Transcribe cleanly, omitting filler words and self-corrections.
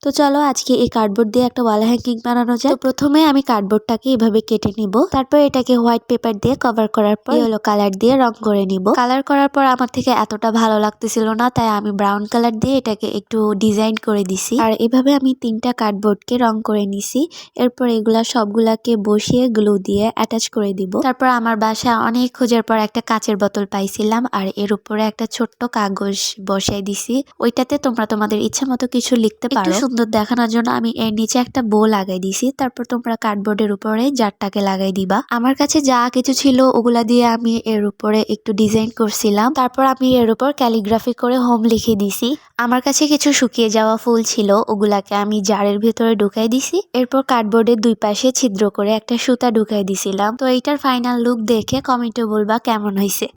তো চলো আজকে এই কার্ডবোর্ড দিয়ে একটা ওয়াল হ্যাঙ্গিং বানানো যায়। তো প্রথমে আমি কার্ডবোর্ডটাকে এভাবে কেটে নিব, তারপর এটাকে হোয়াইট পেপার দিয়ে কভার করার পর ইয়েলো কালার দিয়ে রং করে নিব। কালার করার পর আমার থেকে এতটা ভালো লাগতেছিল না, তাই আমি ব্রাউন কালার দিয়ে এটাকে একটু ডিজাইন করে দিছি। আর এভাবে আমি 3টা কার্ডবোর্ডকে রং করে নিছি। এরপর এগুলা সবগুলাকে বসিয়ে গ্লু দিয়ে অ্যাটাচ করে দিব। তারপর আমার বাসায় অনেক খোঁজার পর একটা কাচের বোতল পাইছিলাম, আর এর উপরে একটা ছোট্ট কাগজ বসাই দিছি। ওইটাতে তোমরা তোমাদের ইচ্ছা মতো কিছু লিখতে পারো। সুন্দর দেখানোর জন্য আমি এর নিচে একটা বো লাগাই দিছি। তারপর তোমরা কার্ডবোর্ডের উপরে জারটাকে লাগাই দিবা। আমার কাছে যা কিছু ছিল ওগুলা দিয়ে আমি এর উপরে একটু ডিজাইন করছিলাম। তারপর আমি এর উপর ক্যালিগ্রাফি করে হোম লিখে দিছি। আমার কাছে কিছু শুকিয়ে যাওয়া ফুল ছিল, ওগুলাকে আমি জারের ভিতরে ঢুকাই দিছি। এরপর কার্ডবোর্ডের দুই পাশে ছিদ্র করে একটা সুতা ঢুকাই দিছিলাম। তো এইটার ফাইনাল লুক দেখে কমেন্টে বলবা কেমন হয়েছে।